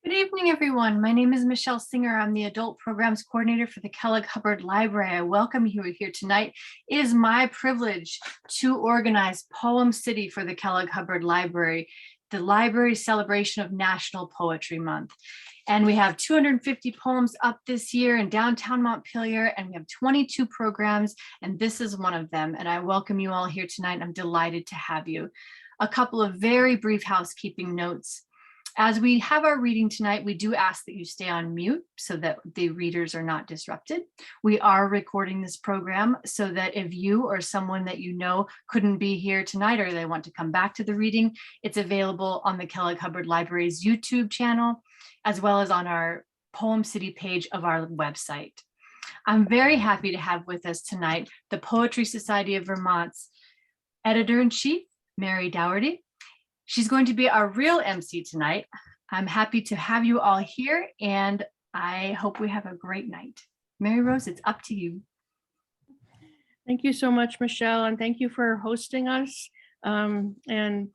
Good evening, everyone. My name is Michelle Singer. I'm the Adult Programs Coordinator for the Kellogg-Hubbard Library. I welcome you here tonight. It is my privilege to organize PoemCity for the Kellogg-Hubbard Library, the library's celebration of National Poetry Month. And we have 250 poems up this year in downtown Montpelier, and we have 22 programs, and this is one of them. And I welcome you all here tonight. I'm delighted to have you. A couple of very brief housekeeping notes. As we have our reading tonight, we do ask that you stay on mute so that the readers are not disrupted. We are recording this program so that if you or someone that you know couldn't be here tonight or they want to come back to the reading, it's available on the Kellogg-Hubbard Library's YouTube channel, as well as on our PoemCity page of our website. I'm very happy to have with us tonight the Poetry Society of Vermont's Editor-in-Chief, Mary Dougherty. She's going to be our real MC tonight. I'm happy to have you all here, and I hope we have a great night. Mary Rose, it's up to you. Thank you so much, Michelle, and thank you for hosting us and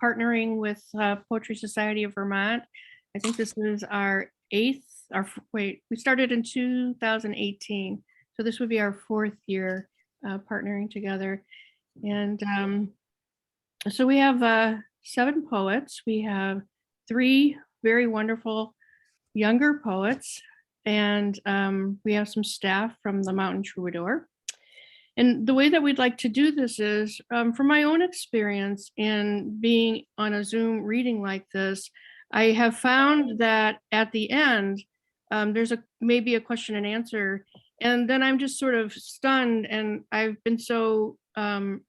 partnering with Poetry Society of Vermont. I think this is our we started in 2018, so this would be our 4th year partnering together. And so we have 7 poets. We have 3 very wonderful younger poets, and we have some staff from the Mountain Troubador. And the way that we'd like to do this is, from my own experience in being on a Zoom reading like this, I have found that at the end, there's maybe a question and answer, and then I'm just sort of stunned, and I've been so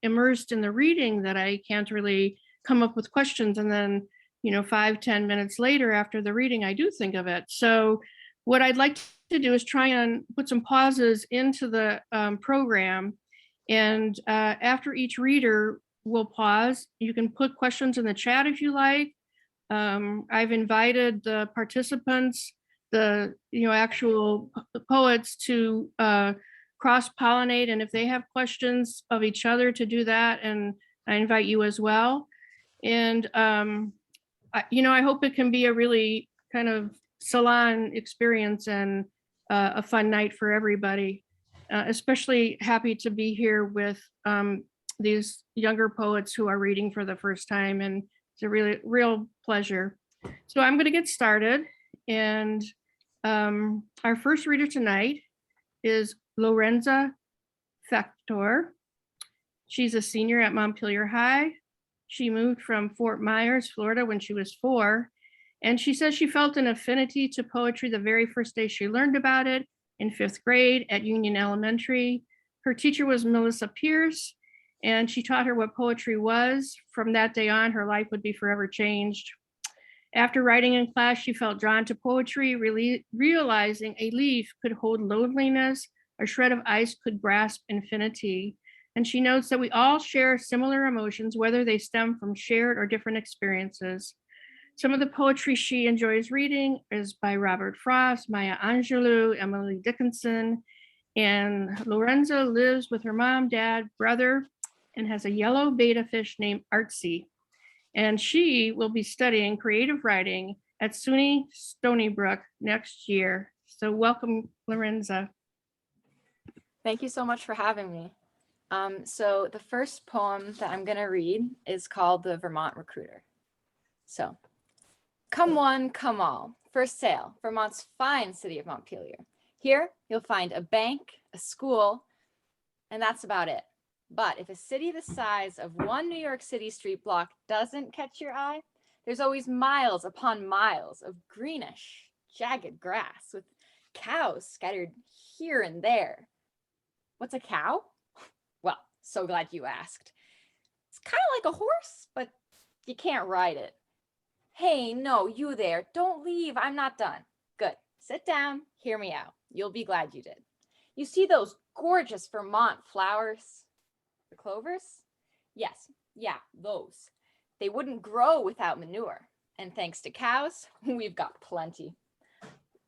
immersed in the reading that I can't really come up with questions. And then, 5-10 minutes later after the reading, I do think of it. So what I'd like to do is try and put some pauses into the program. And after each reader will pause, you can put questions in the chat if you like. I've invited the participants, the actual poets, to cross-pollinate, and if they have questions of each other, to do that. And I invite you as well. And, I hope it can be a really kind of salon experience and a fun night for everybody. Especially happy to be here with these younger poets who are reading for the first time, and it's a real pleasure. So I'm going to get started. And our first reader tonight is Lorenza Fector. She's a senior at Montpelier High. She moved from Fort Myers, Florida when she was 4, and she says she felt an affinity to poetry the very first day she learned about it in 5th grade at Union Elementary. Her teacher was Melissa Pierce, and she taught her what poetry was. From that day on, her life would be forever changed. After writing in class, she felt drawn to poetry, realizing a leaf could hold loneliness, a shred of ice could grasp infinity. And she notes that we all share similar emotions, whether they stem from shared or different experiences. Some of the poetry she enjoys reading is by Robert Frost, Maya Angelou, Emily Dickinson, and Lorenza lives with her mom, dad, brother, and has a yellow betta fish named Artsy. And she will be studying creative writing at SUNY Stony Brook next year. So welcome, Lorenza. Thank you so much for having me. So the first poem that I'm going to read is called The Vermont Recruiter. So, come one, come all, for sale, Vermont's fine city of Montpelier. Here, you'll find a bank, a school, and that's about it. But if a city the size of one New York City street block doesn't catch your eye, there's always miles upon miles of greenish, jagged grass with cows scattered here and there. What's a cow? Well, so glad you asked. It's kind of like a horse, but you can't ride it. Hey, no, you there, don't leave, I'm not done. Good, sit down, hear me out. You'll be glad you did. You see those gorgeous Vermont flowers? The clovers? Yes, yeah, those. They wouldn't grow without manure. And thanks to cows, we've got plenty.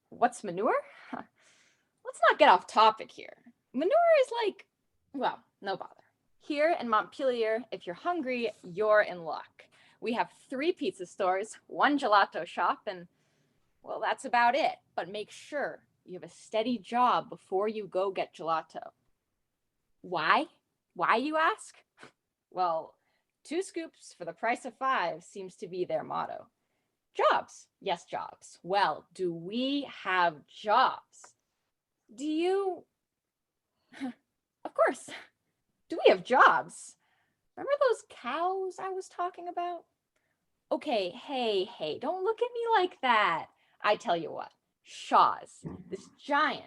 What's manure? Let's not get off topic here. Manure is like, well, no bother. Here in Montpelier, if you're hungry, you're in luck. We have 3 pizza stores, 1 gelato shop, and Well, that's about it, but make sure you have a steady job before you go get gelato. Why? Why, you ask? Well, 2 scoops for the price of 5 seems to be their motto. Jobs. Yes, jobs. Well, do we have jobs? Do you? Of course. Do we have jobs? Remember those cows I was talking about? Okay, hey, don't look at me like that. I tell you what, Shaw's, this giant,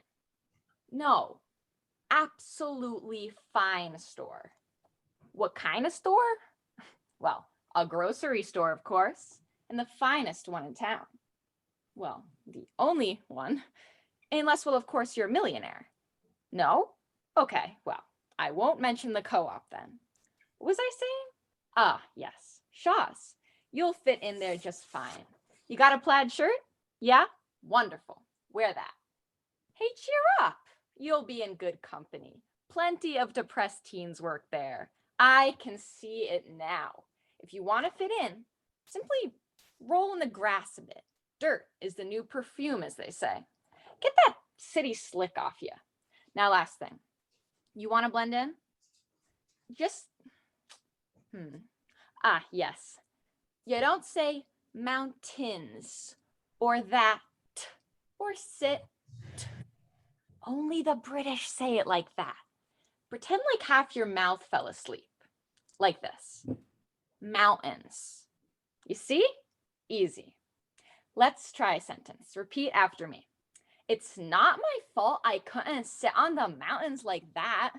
no, absolutely fine store. What kind of store? Well, a grocery store, of course, and the finest one in town. Well, the only one, unless, well, of course, you're a millionaire. No? Okay, well, I won't mention the co-op then. What was I saying? Ah, yes, Shaw's. You'll fit in there just fine. You got a plaid shirt? Yeah? Wonderful. Wear that. Hey, cheer up. You'll be in good company. Plenty of depressed teens work there. I can see it now. If you want to fit in, simply roll in the grass a bit. Dirt is the new perfume, as they say. Get that city slick off you. Now, last thing. You want to blend in? Just, Ah, yes. You don't say mountains or that or sit. Only the British say it like that. Pretend like half your mouth fell asleep. Like this. Mountains. You see? Easy. Let's try a sentence. Repeat after me. It's not my fault I couldn't sit on the mountains like that.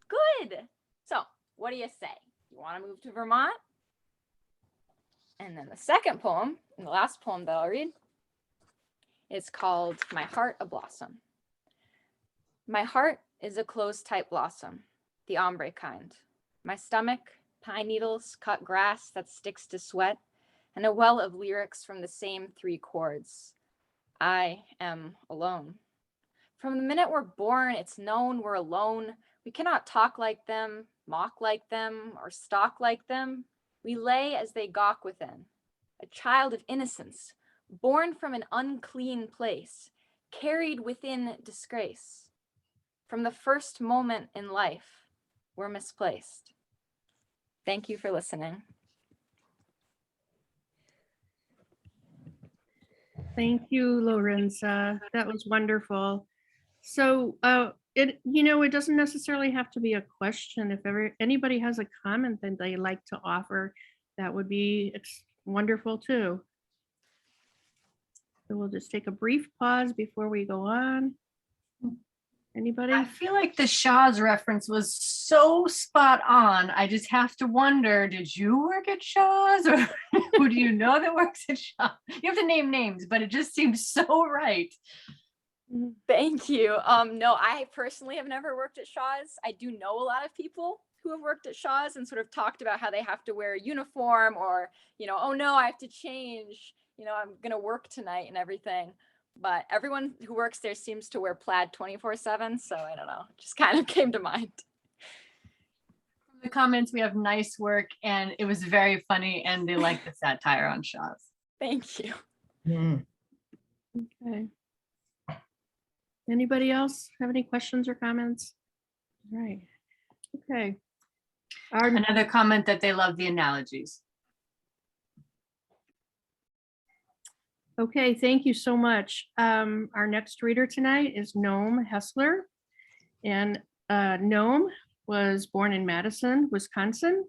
Good. So, what do you say? You want to move to Vermont? And then the second poem, and the last poem that I'll read, is called My Heart a Blossom. My heart is a closed type blossom, the ombre kind. My stomach, pine needles, cut grass that sticks to sweat, and a well of lyrics from the same 3 chords. I am alone. From the minute we're born, it's known we're alone. We cannot talk like them, mock like them, or stalk like them. We lay as they gawk within. A child of innocence, born from an unclean place, carried within disgrace. From the first moment in life, we're misplaced. Thank you for listening. Thank you, Lorenza. That was wonderful. So it doesn't necessarily have to be a question. If anybody has a comment that they like to offer, that would be wonderful too. So we'll just take a brief pause before we go on. Anybody? I feel like the Shaw's reference was so spot on. I just have to wonder, did you work at Shaw's, or who do you know that works at Shaw's? You have to name names, but it just seems so right. Thank you. No, I personally have never worked at Shaw's. I do know a lot of people who have worked at Shaw's and sort of talked about how they have to wear a uniform, or, oh no, I have to change, I'm going to work tonight and everything. But everyone who works there seems to wear plaid 24/7. So I don't know, it just kind of came to mind. From the comments, we have nice work, and it was very funny, and they like the satire on Shaw's. Thank you. Okay. Anybody else have any questions or comments? All right. Okay. Another comment that they love the analogies. Okay, thank you so much. Our next reader tonight is Noam Hessler. And Noam was born in Madison, Wisconsin,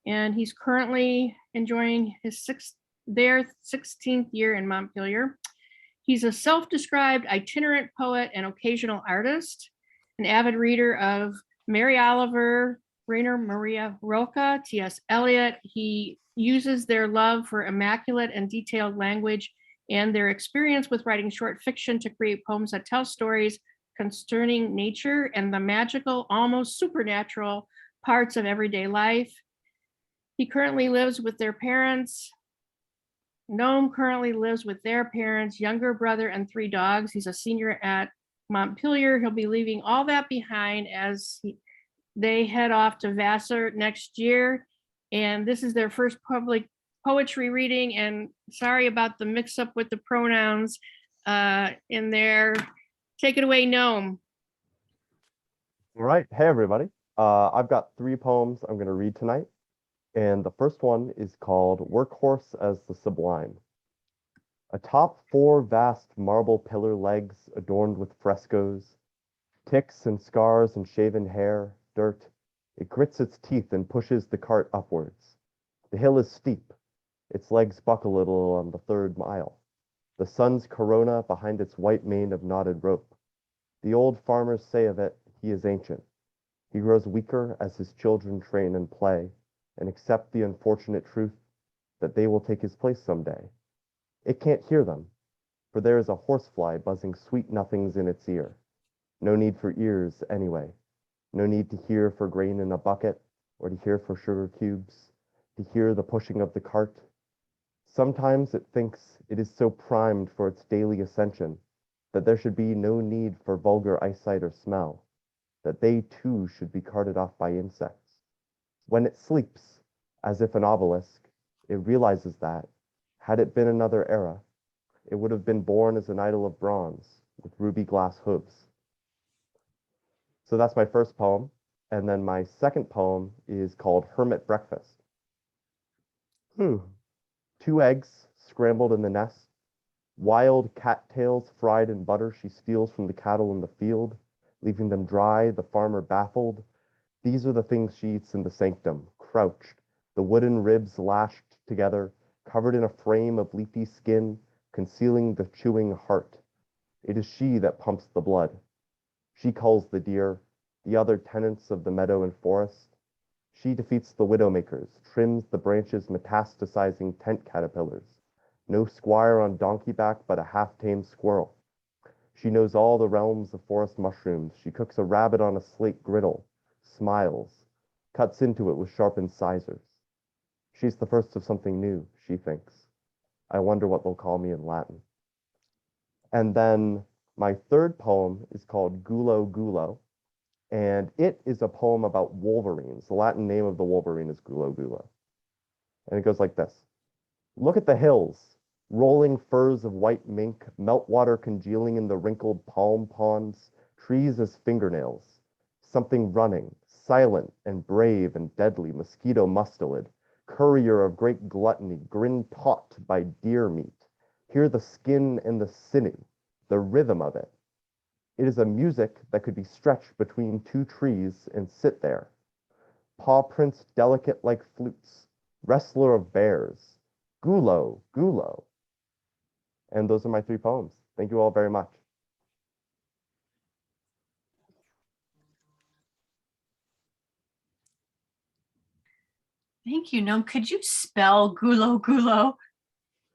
and he's currently enjoying his 16th year in Montpelier. He's a self-described itinerant poet and occasional artist, an avid reader of Mary Oliver, Rainer Maria Rilke, T.S. Eliot. He uses their love for immaculate and detailed language and their experience with writing short fiction to create poems that tell stories concerning nature and the magical, almost supernatural parts of everyday life. He currently lives with their parents. Noam currently lives with their parents, younger brother, and 3 dogs. He's a senior at Montpelier. He'll be leaving all that behind as they head off to Vassar next year. And this is their first public poetry reading, and sorry about the mix up with the pronouns in there. Take it away, Noam. All right. Hey, everybody. I've got 3 poems I'm going to read tonight. And the first one is called Workhorse as the Sublime. Atop 4 vast marble pillar legs adorned with frescoes, ticks and scars and shaven hair, dirt, it grits its teeth and pushes the cart upwards. The hill is steep. Its legs buckle a little on the 3rd mile. The sun's corona behind its white mane of knotted rope. The old farmers say of it, he is ancient. He grows weaker as his children train and play, and accept the unfortunate truth that they will take his place someday. It can't hear them, for there is a horsefly buzzing sweet nothings in its ear. No need for ears anyway. No need to hear for grain in a bucket, or to hear for sugar cubes, to hear the pushing of the cart. Sometimes it thinks it is so primed for its daily ascension that there should be no need for vulgar eyesight or smell, that they too should be carted off by insects. When it sleeps, as if an obelisk, it realizes that, had it been another era, it would have been born as an idol of bronze with ruby glass hooves. So that's my first poem. And then my second poem is called Hermit Breakfast. 2 eggs scrambled in the nest, wild cattails fried in butter she steals from the cattle in the field, leaving them dry, the farmer baffled. These are the things she eats in the sanctum, crouched, the wooden ribs lashed together, covered in a frame of leafy skin, concealing the chewing heart. It is she that pumps the blood. She culls the deer, the other tenants of the meadow and forest. She defeats the widowmakers, trims the branches metastasizing tent caterpillars. No squire on donkey back, but a half-tamed squirrel. She knows all the realms of forest mushrooms. She cooks a rabbit on a slate griddle, smiles, cuts into it with sharpened sizers. She's the first of something new, she thinks. I wonder what they'll call me in Latin. And then my third poem is called Gulo Gulo, and it is a poem about wolverines. The Latin name of the wolverine is Gulo Gulo. And it goes like this. Look at the hills, rolling furs of white mink, meltwater congealing in the wrinkled palm ponds, trees as fingernails, something running, silent and brave and deadly, mosquito mustelid, courier of great gluttony, grin taut by deer meat. Hear the skin and the sinew, the rhythm of it. It is a music that could be stretched between 2 trees and sit there. Paw prints delicate like flutes, wrestler of bears. Gulo, Gulo. And those are my 3 poems. Thank you all very much. Thank you, Noam. Could you spell Gulo Gulo?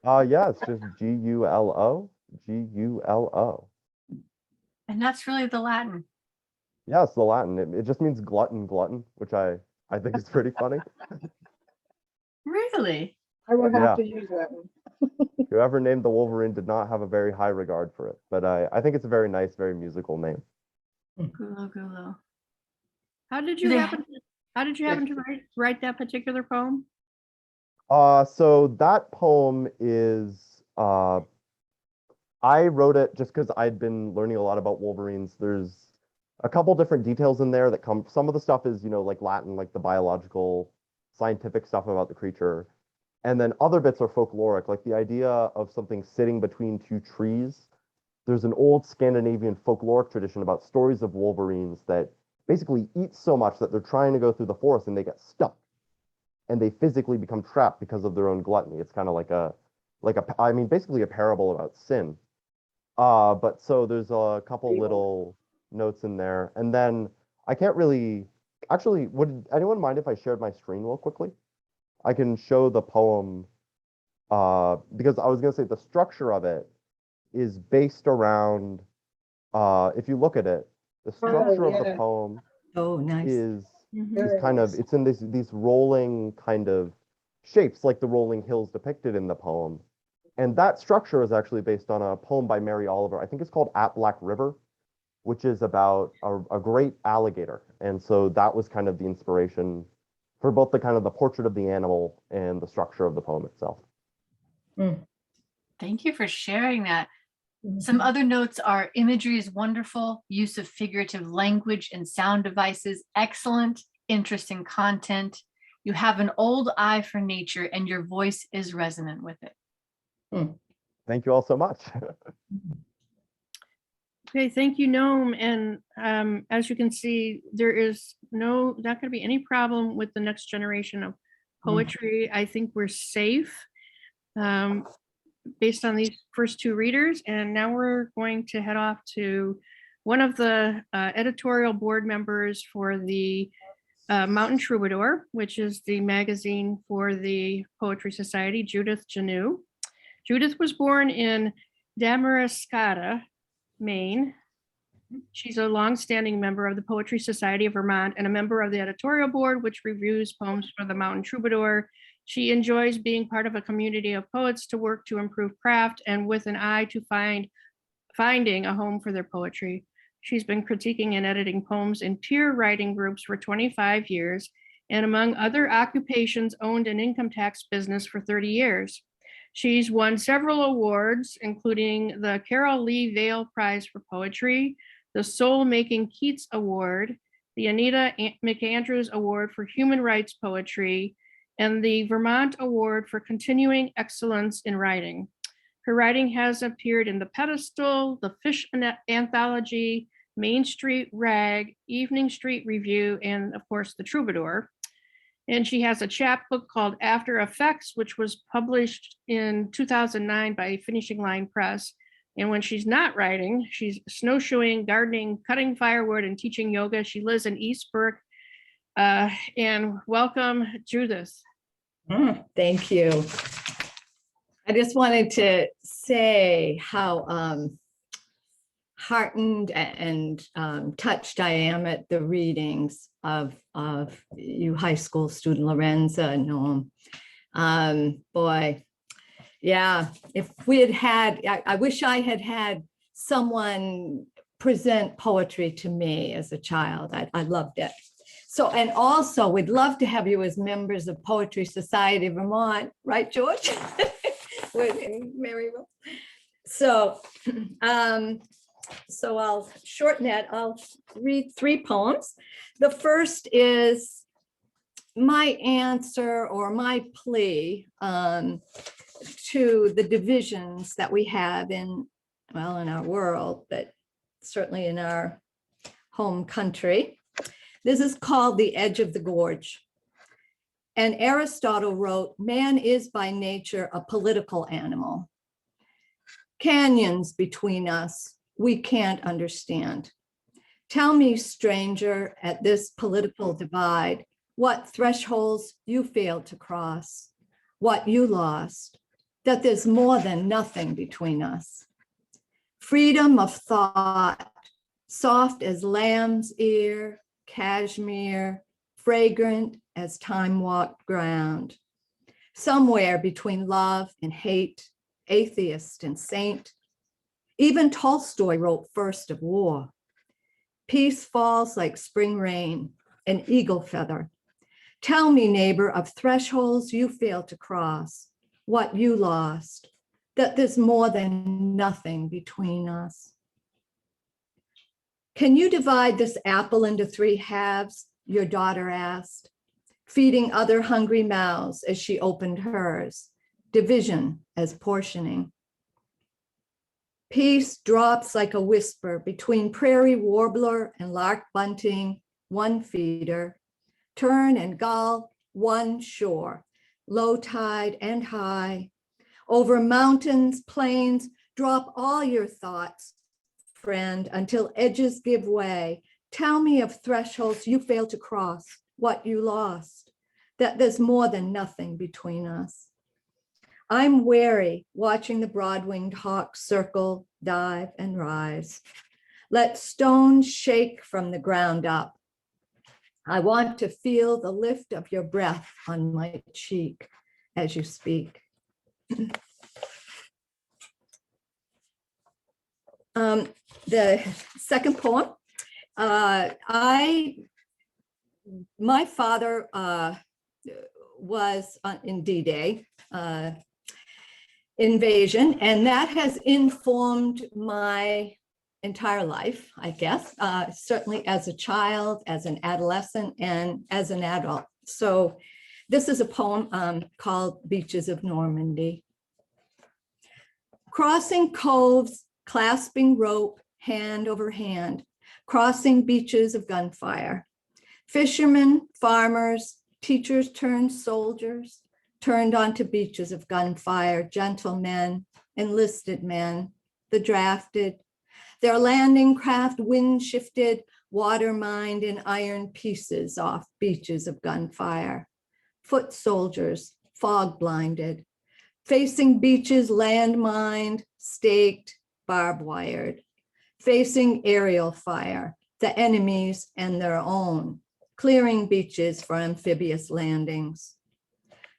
Yeah, it's just Gulo, Gulo. And that's really the Latin. Yeah, it's the Latin. It just means glutton, which I think is pretty funny. Really? I will Yeah. have to use that one. Whoever named the Wolverine did not have a very high regard for it, but I think it's a very nice, very musical name. Gulo Gulo. How did you They- happen to write that particular poem? So that poem is, I wrote it just because I'd been learning a lot about Wolverines. There's a couple different details in there that come, some of the stuff is, like Latin, like the biological, scientific stuff about the creature. And then other bits are folkloric, like the idea of something sitting between 2 trees. There's an old Scandinavian folkloric tradition about stories of wolverines that basically eat so much that they're trying to go through the forest and they get stuck. And they physically become trapped because of their own gluttony. It's kind of basically a parable about sin. But so there's a couple little notes in there. And then I can't really, actually, would anyone mind if I shared my screen real quickly? I can show the poem, because I was going to say the structure of it is based around, if you look at it, the structure of the yeah. poem Oh, nice. is Very kind of, nice. it's in these rolling kind of shapes, like the rolling hills depicted in the poem. And that structure is actually based on a poem by Mary Oliver. I think it's called At Black River, which is about a great alligator. And so that was kind of the inspiration for both the kind of the portrait of the animal and the structure of the poem itself. Thank you for sharing that. Mhm. Some other notes are imagery is wonderful, use of figurative language and sound devices, excellent, interesting content. You have an old eye for nature and your voice is resonant with it. Thank you all so much. Okay, thank you, Noam. And as you can see, there is not going to be any problem with the next generation of poetry. I think we're safe based on these first two readers. And now we're going to head off to one of the editorial board members for the Mountain Troubadour, which is the magazine for the Poetry Society, Judith Janu. Judith was born in Damariscotta, Maine. She's a longstanding member of the Poetry Society of Vermont and a member of the editorial board, which reviews poems for the Mountain Troubadour. She enjoys being part of a community of poets to work to improve craft and with an eye to finding a home for their poetry. She's been critiquing and editing poems in peer writing groups for 25 years, and among other occupations, owned an income tax business for 30 years. She's won several awards, including the Carol Lee Vail Prize for Poetry, the Soul Making Keats Award, the Anita McAndrews Award for Human Rights Poetry, and the Vermont Award for Continuing Excellence in Writing. Her writing has appeared in The Pedestal, The Fish Anthology, Main Street Rag, Evening Street Review, and of course, The Troubadour. And she has a chapbook called After Effects, which was published in 2009 by Finishing Line Press. And when she's not writing, she's snowshoeing, gardening, cutting firewood, and teaching yoga. She lives in East Burke. And welcome, Judith. Thank you. I just wanted to say how heartened and touched I am at the readings of you high school student Lorenza and Noam. Boy, yeah, if we had I wish I had someone present poetry to me as a child. I loved it. So, and also we'd love to have you as members of Poetry Society of Vermont, right, George? With Mary Rose. So, so I'll shorten it. I'll read 3 poems. The first is my answer or my plea to the divisions that we have in our world, but certainly in our home country. This is called The Edge of the Gorge. And Aristotle wrote, man is by nature a political animal. Canyons between us, we can't understand. Tell me, stranger, at this political divide, what thresholds you failed to cross, what you lost, that there's more than nothing between us. Freedom of thought, soft as lamb's ear, cashmere, fragrant as time-walked ground. Somewhere between love and hate, atheist and saint. Even Tolstoy wrote first of war. Peace falls like spring rain, an eagle feather. Tell me, neighbor, of thresholds you failed to cross, what you lost, that there's more than nothing between us. Can you divide this apple into 3 halves? Your daughter asked, feeding other hungry mouths as she opened hers, division as portioning. Peace drops like a whisper between prairie warbler and lark bunting, one feeder, tern and gull, one shore, low tide and high. Over mountains, plains, drop all your thoughts, friend, until edges give way. Tell me of thresholds you failed to cross, what you lost, that there's more than nothing between us. I'm wary, watching the broad-winged hawks circle, dive, and rise. Let stones shake from the ground up. I want to feel the lift of your breath on my cheek as you speak. The second poem, my father was in D-Day invasion, and that has informed my entire life, I guess, certainly as a child, as an adolescent, and as an adult. So this is a poem called Beaches of Normandy. Crossing coves, clasping rope, hand over hand, crossing beaches of gunfire. Fishermen, farmers, teachers turned soldiers, turned onto beaches of gunfire, gentlemen, enlisted men, the drafted, their landing craft wind shifted, water mined in iron pieces off beaches of gunfire. Foot soldiers, fog blinded, facing beaches land mined, staked, barbed wired, facing aerial fire, the enemies and their own, clearing beaches for amphibious landings.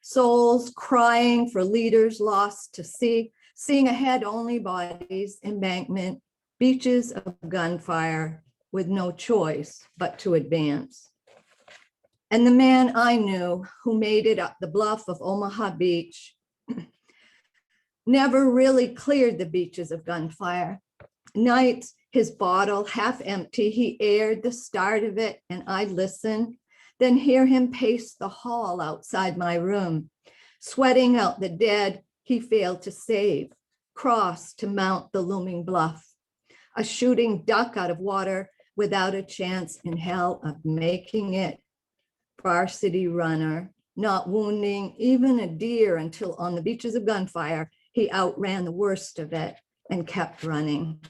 Souls crying for leaders lost to sea, seeing ahead only bodies, embankment, beaches of gunfire with no choice but to advance. And the man I knew who made it up the bluff of Omaha Beach never really cleared the beaches of gunfire. Nights, his bottle half empty, he aired the start of it and I'd listen, then hear him pace the hall outside my room, sweating out the dead he failed to save, cross to mount the looming bluff, a shooting duck out of water without a chance in hell of making it, varsity runner, not wounding even a deer until on the beaches of gunfire, he outran the worst of it and kept running.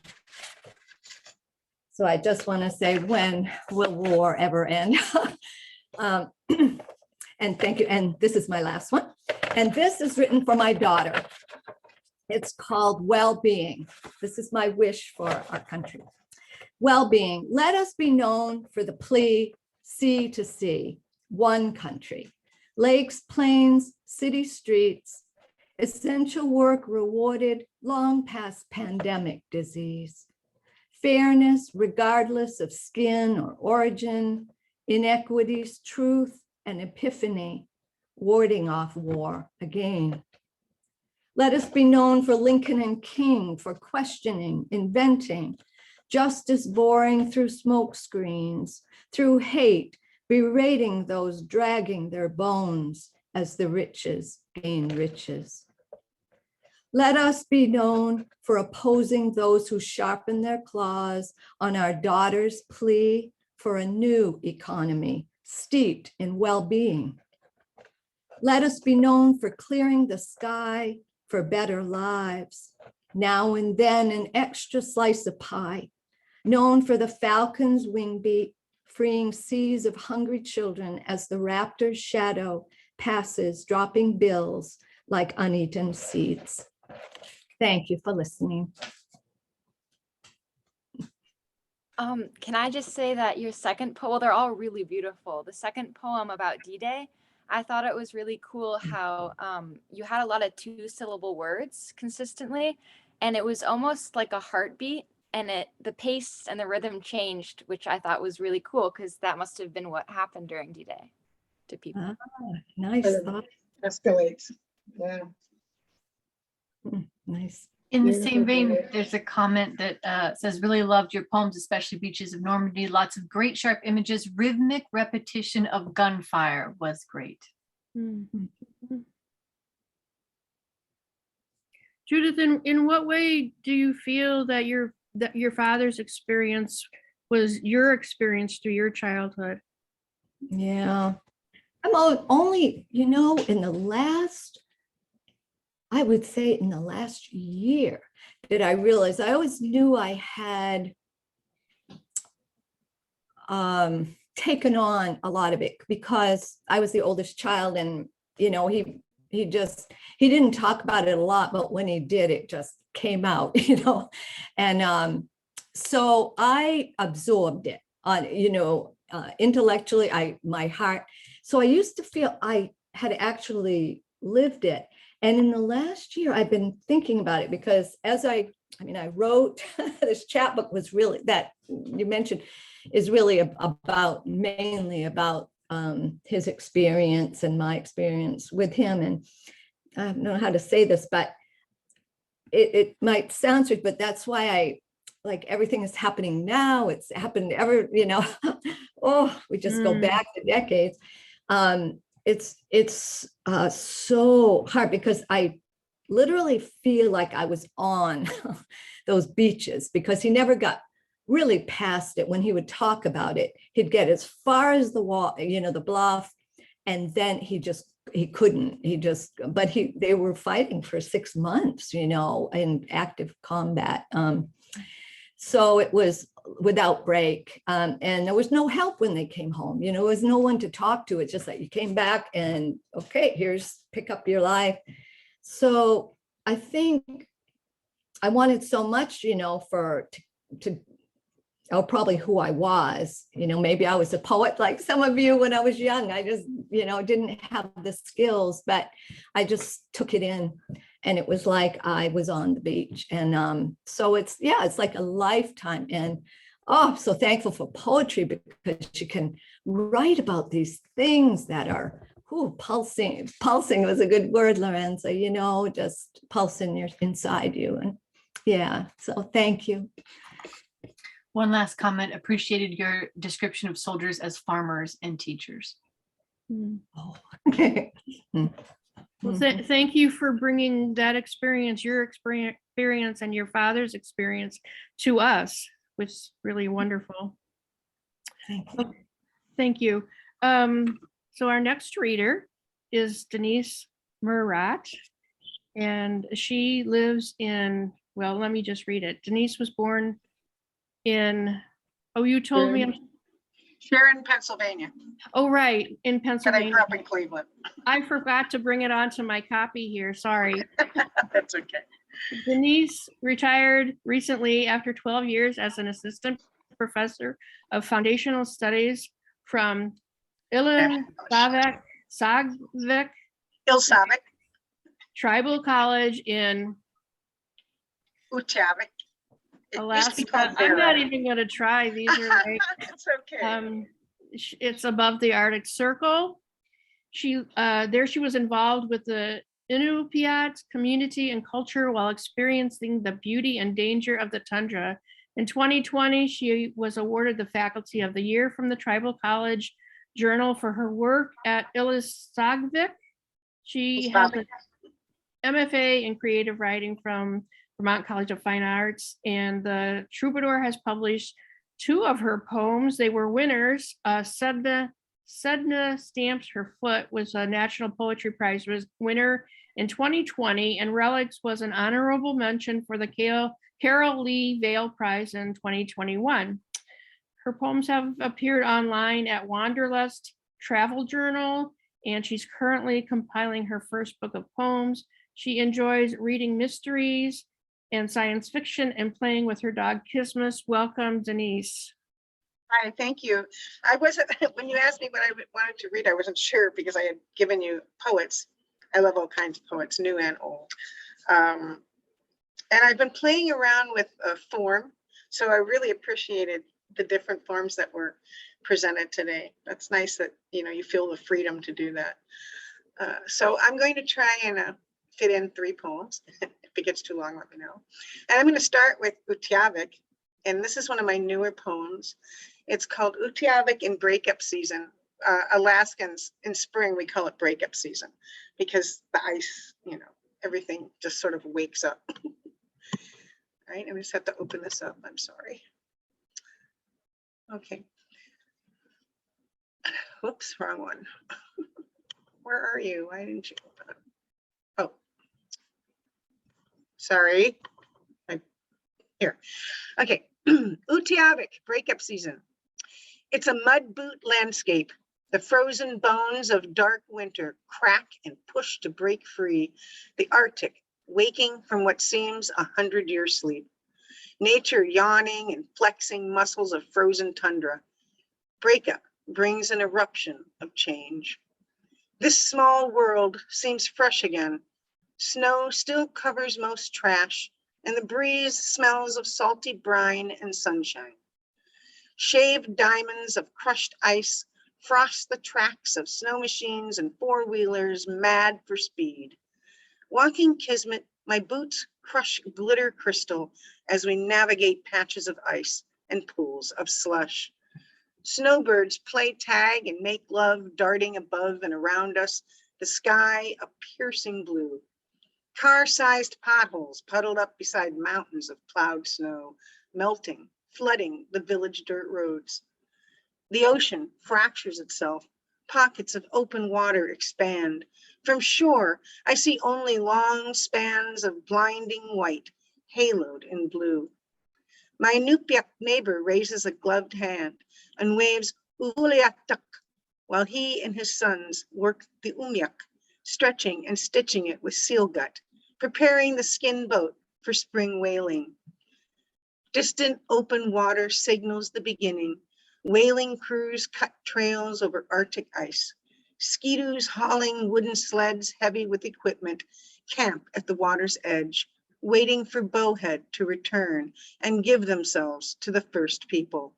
So I just want to say, when will war ever end? And thank you. And this is my last one. And this is written for my daughter. It's called Well-Being. This is my wish for our country. Well-being. Let us be known for the plea, sea to sea, one country. Lakes, plains, city streets, essential work rewarded long past pandemic disease. Fairness regardless of skin or origin, inequities, truth, and epiphany, warding off war again. Let us be known for Lincoln and King, for questioning, inventing, justice boring through smoke screens, through hate, berating those dragging their bones as the riches gain riches. Let us be known for opposing those who sharpen their claws on our daughter's plea for a new economy steeped in well-being. Let us be known for clearing the sky for better lives. Now and then an extra slice of pie, known for the falcon's wing beat, freeing seas of hungry children as the raptor's shadow passes, dropping bills like uneaten seeds. Thank you for listening. Can I just say that your second poem, well, they're all really beautiful. The second poem about D-Day, I thought it was really cool how you had a lot of two-syllable words consistently, and it was almost like a heartbeat, and the pace and the rhythm changed, which I thought was really cool because that must have been what happened during D-Day to people. Nice thought. Escalates. Yeah. Nice. In the Beautiful same vein, poem. there's a comment that says, really loved your poems, especially Beaches of Normandy. Lots of great sharp images. Rhythmic repetition of gunfire was great. Mhm. Judith, in what way do you feel that your father's experience was your experience through your childhood? Yeah. I'm only, in the last, I would say in the last year did I realize. I always knew I had taken on a lot of it because I was the oldest child, and he didn't talk about it a lot, but when he did, it just came out, and so I absorbed it on, intellectually, my heart. So I used to feel I had actually lived it. And in the last year, I've been thinking about it because as I wrote, this chapbook was really, that you mentioned, is really mainly about his experience and my experience with him. And I don't know how to say this, but it might sound strange, but that's why I like everything is happening now. It's happened ever, oh, we just go back to decades. It's so hard because I literally feel like I was on those beaches because he never got really past it. When he would talk about it, he'd get as far as the wall, the bluff, and then he couldn't, but they were fighting for 6 months, in active combat. So it was without break, and there was no help when they came home. There was no one to talk to. It's just that you came back and okay, pick up your life. So I think I wanted so much, probably who I was, maybe I was a poet like some of you when I was young. I just, didn't have the skills, but I just took it in. And it was like I was on the beach. And so it's like a lifetime. And I'm so thankful for poetry because you can write about these things that are pulsing. Pulsing was a good word, Lorenza, just pulsing inside you. And yeah, so thank you. One last comment. Appreciated your description of soldiers as farmers and teachers. Oh, okay. Well, thank you for bringing that experience, your experience and your father's experience to us, which is really wonderful. Thank you. Thank you. So our next reader is Denise Murat, and she lives in, well, let me just read it. Denise was born in, you told me. Sharon, Pennsylvania. Oh, right, in And Pennsylvania. I grew up in Cleveland. I forgot to bring it onto my copy here, sorry. That's okay. Denise retired recently after 12 years as an assistant professor of foundational studies from Ilsavik Tribal College in Utavik. Alaska. I'm not even going to try. These are like, It's okay. it's above the Arctic Circle. There she was involved with the Inupiat community and culture while experiencing the beauty and danger of the tundra. In 2020, she was awarded the Faculty of the Year from the Tribal College Journal for her work at Ilsavik. She has an MFA in creative writing from Vermont College of Fine Arts, and the Troubadour has published 2 of her poems. They were winners. Sedna Stamps Her Foot was a National Poetry Prize winner in 2020, and Relics was an honorable mention for the Carol Lee Vail Prize in 2021. Her poems have appeared online at Wanderlust Travel Journal, and she's currently compiling her first book of poems. She enjoys reading mysteries and science fiction and playing with her dog Kismus. Welcome, Denise. Hi, thank you. I wasn't, when you asked me what I wanted to read, I wasn't sure because I had given you poets. I love all kinds of poets, new and old. And I've been playing around with form, so I really appreciated the different forms that were presented today. That's nice that, you feel the freedom to do that. So I'm going to try and fit in 3 poems. If it gets too long, let me know. And I'm going to start with Utqiagvik, and this is one of my newer poems. It's called Utqiagvik in Breakup Season. Alaskans in spring, we call it breakup season because the ice, everything just sort of wakes up. All right, I just have to open this up. I'm sorry. Okay. Whoops, wrong one. Where are you? Why didn't you open it? Oh, sorry. Here. Okay. Utqiagvik, breakup season. It's a mud boot landscape. The frozen bones of dark winter crack and push to break free. The Arctic, waking from what seems 100-year sleep. Nature yawning and flexing muscles of frozen tundra. Breakup brings an eruption of change. This small world seems fresh again. Snow still covers most trash, and the breeze smells of salty brine and sunshine. Shaved diamonds of crushed ice frost the tracks of snow machines and four-wheelers mad for speed. Walking Kismet, my boots crush glitter crystal as we navigate patches of ice and pools of slush. Snowbirds play tag and make love, darting above and around us, the sky a piercing blue. Car-sized potholes puddled up beside mountains of plowed snow, melting, flooding the village dirt roads. The ocean fractures itself. Pockets of open water expand. From shore, I see only long spans of blinding white, haloed in blue. My Nupyak neighbor raises a gloved hand and waves Uvuliatuk while he and his sons work the umyak, stretching and stitching it with seal gut, preparing the skin boat for spring whaling. Distant open water signals the beginning. Whaling crews cut trails over Arctic ice. Ski-doos hauling wooden sleds heavy with equipment camp at the water's edge, waiting for Bowhead to return and give themselves to the first people.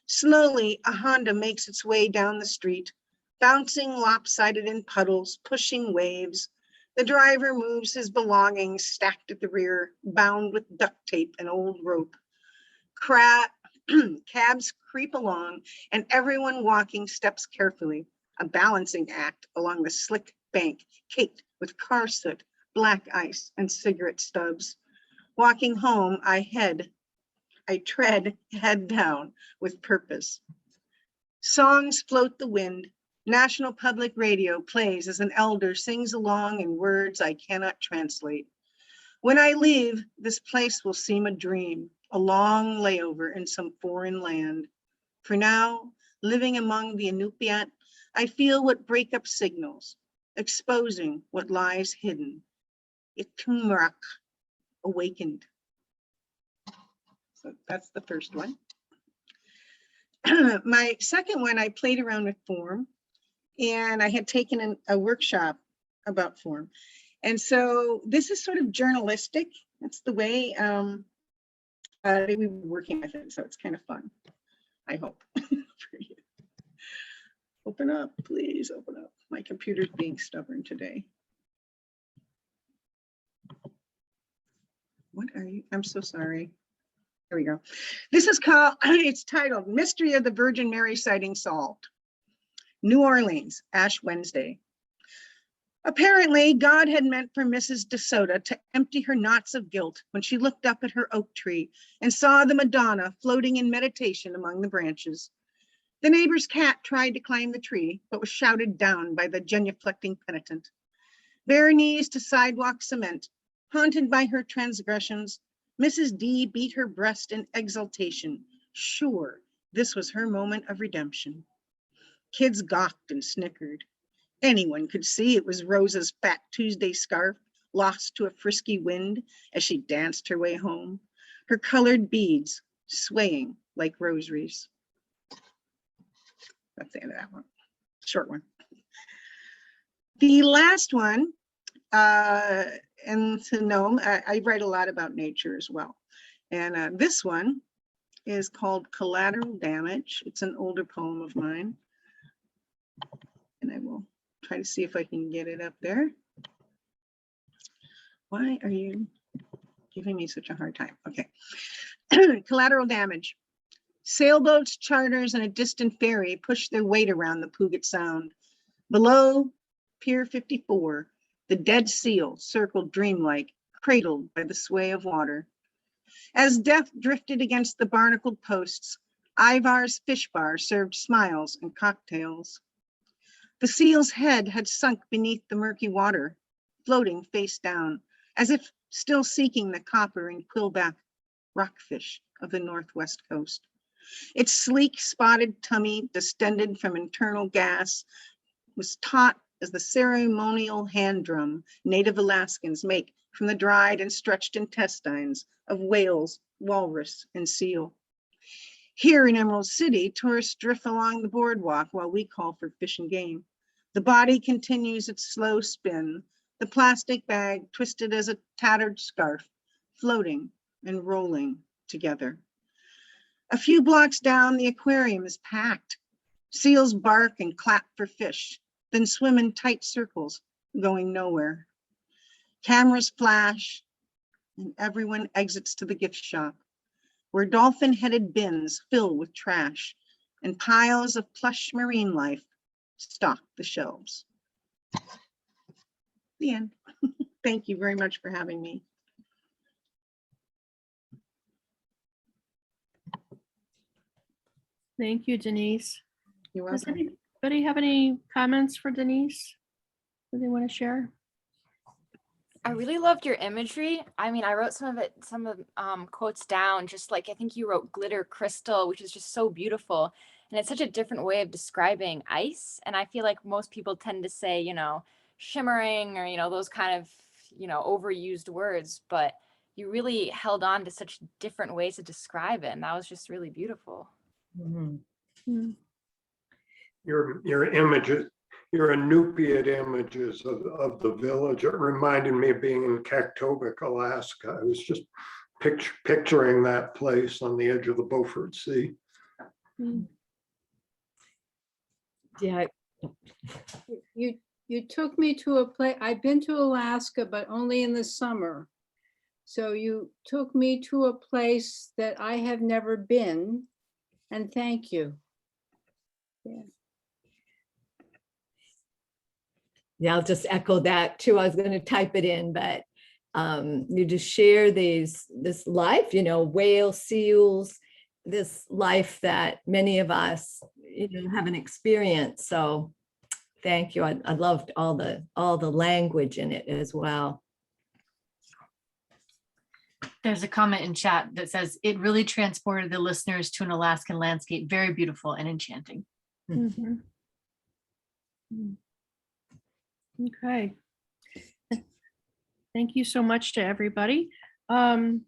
Slowly, a Honda makes its way down the street, bouncing lopsided in puddles, pushing waves. The driver moves his belongings stacked at the rear, bound with duct tape and old rope. Cabs creep along, and everyone walking steps carefully, a balancing act along the slick bank caked with car soot, black ice, and cigarette stubs. Walking home, I tread head down with purpose. Songs float the wind. National Public Radio plays as an elder sings along in words I cannot translate. When I leave, this place will seem a dream, a long layover in some foreign land. For now, living among the Inupiat, I feel what breakup signals, exposing what lies hidden. Itumrak, awakened. So that's the first one. My second one, I played around with form, and I had taken a workshop about form. And so this is sort of journalistic. That's the way we were working with it. So it's kind of fun, I hope. For you. Open up, please open up. My computer's being stubborn today. What are you? I'm so sorry. There we go. This is called, it's titled Mystery of the Virgin Mary Sighting Solved. New Orleans, Ash Wednesday. Apparently, God had meant for Mrs. DeSoto to empty her knots of guilt when she looked up at her oak tree and saw the Madonna floating in meditation among the branches. The neighbor's cat tried to climb the tree, but was shouted down by the genuflecting penitent. Bare knees to sidewalk cement, haunted by her transgressions, Mrs. D beat her breast in exultation, sure this was her moment of redemption. Kids gawked and snickered. Anyone could see it was Rosa's Fat Tuesday scarf, lost to a frisky wind as she danced her way home, her colored beads swaying like rosaries. That's the end of that one. Short one. The last one, and to Noam, I write a lot about nature as well. And this one is called Collateral Damage. It's an older poem of mine. And I will try to see if I can get it up there. Why are you giving me such a hard time? Okay. Collateral Damage. Sailboats, charters, and a distant ferry push their weight around the Puget Sound. Below Pier 54, the dead seal circled dreamlike, cradled by the sway of water. As death drifted against the barnacled posts, Ivar's fish bar served smiles and cocktails. The seal's head had sunk beneath the murky water, floating face down, as if still seeking the copper and quillback rockfish of the northwest coast. Its sleek, spotted tummy, distended from internal gas, was taut as the ceremonial hand drum native Alaskans make from the dried and stretched intestines of whales, walrus, and seal. Here in Emerald City, tourists drift along the boardwalk while we call for fish and game. The body continues its slow spin, the plastic bag twisted as a tattered scarf, floating and rolling together. A few blocks down, the aquarium is packed. Seals bark and clap for fish, then swim in tight circles, going nowhere. Cameras flash, and everyone exits to the gift shop, where dolphin-headed bins fill with trash, and piles of plush marine life stock the shelves. The end. Thank you very much for having me. Thank you, Denise. You're Does welcome. anybody have any comments for Denise that they want to share? I really loved your imagery. I mean, I wrote some of quotes down, just like I think you wrote glitter crystal, which is just so beautiful. And it's such a different way of describing ice. And I feel like most people tend to say, you know, shimmering or, you know, those kind of, you know, overused words, but you really held on to such different ways to describe it. And that was just really beautiful. Mhm. Hmm. Your images, your Inupiat images of the village, it reminded me of being in Kaktovik, Alaska. I was just picturing that place on the edge of the Beaufort Sea. Hmm. Yeah, You took me to a place, I've been to Alaska, but only in the summer. So you took me to a place that I have never been, and thank you. yeah, I'll just echo that too. I was going to type it in, but you just share this life, you know, whale, seals, this life that many of us, you know, haven't experienced. So thank you. I loved all the language in it as well. There's a comment in chat that says, it really transported the listeners to an Alaskan landscape, very beautiful and enchanting. Mhm. Mm. Okay. Thank you so much to everybody. So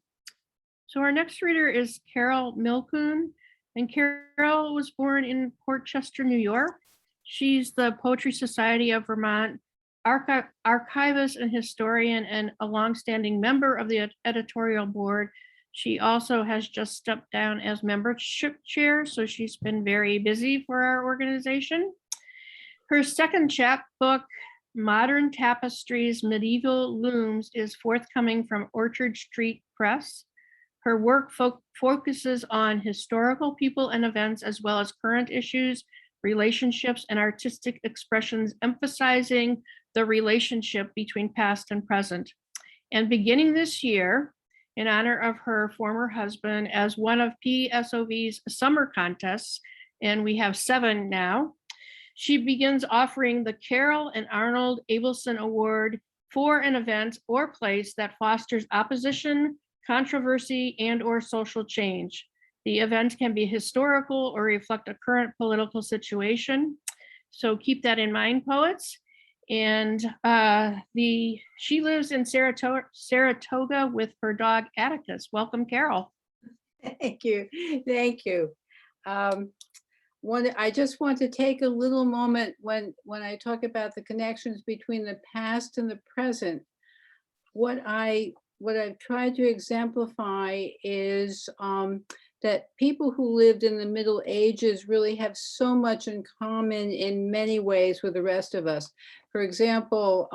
our next reader is Carol Milkhoon, and Carol was born in Port Chester, New York. She's the Poetry Society of Vermont archivist and historian, and a longstanding member of the editorial board. She also has just stepped down as membership chair, so she's been very busy for our organization. Her second chapbook, Modern Tapestries, Medieval Looms, is forthcoming from Orchard Street Press. Her work focuses on historical people and events, as well as current issues, relationships, and artistic expressions, emphasizing the relationship between past and present. And beginning this year, in honor of her former husband, as one of PSOV's summer contests, and we have 7 now, she begins offering the Carol and Arnold Abelson Award for an event or place that fosters opposition, controversy, and/or social change. The event can be historical or reflect a current political situation. So keep that in mind, poets. And she lives in Saratoga with her dog Atticus. Welcome, Carol. Thank you, thank you. I just want to take a little moment when I talk about the connections between the past and the present. What I've tried to exemplify is that people who lived in the Middle Ages really have so much in common in many ways with the rest of us. For example,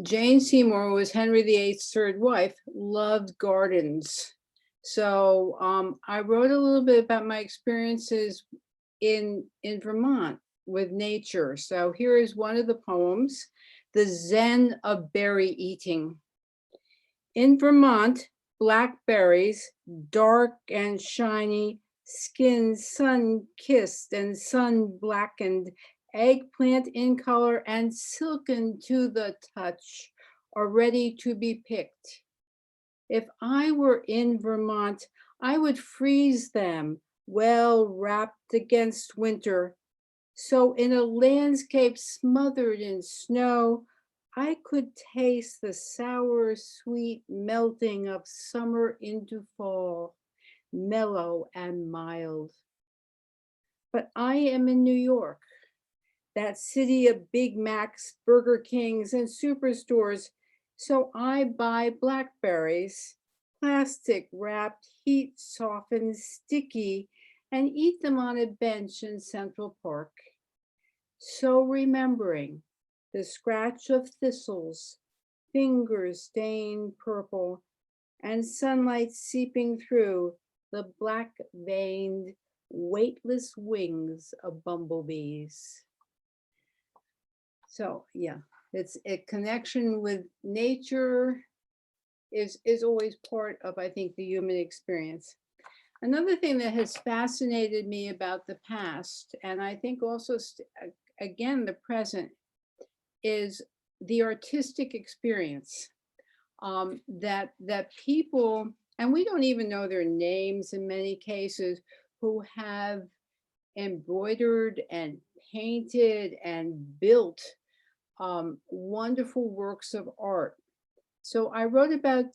Jane Seymour was Henry VIII's third wife, loved gardens. So I wrote a little bit about my experiences in Vermont with nature. So here is one of the poems, The Zen of Berry Eating. In Vermont, blackberries, dark and shiny, skin sun-kissed and sun-blackened, eggplant in color and silken to the touch, are ready to be picked. If I were in Vermont, I would freeze them, well wrapped against winter. So in a landscape smothered in snow, I could taste the sour, sweet melting of summer into fall, mellow and mild. But I am in New York, that city of Big Macs, Burger Kings, and superstores. So I buy blackberries, plastic wrapped, heat softened, sticky, and eat them on a bench in Central Park. So remembering the scratch of thistles, fingers stained purple, and sunlight seeping through the black-veined, weightless wings of bumblebees. So yeah, it's a connection with nature is always part of, I think, the human experience. Another thing that has fascinated me about the past, and I think also, again, the present, is the artistic experience that people, and we don't even know their names in many cases, who have embroidered and painted and built wonderful works of art. So I wrote about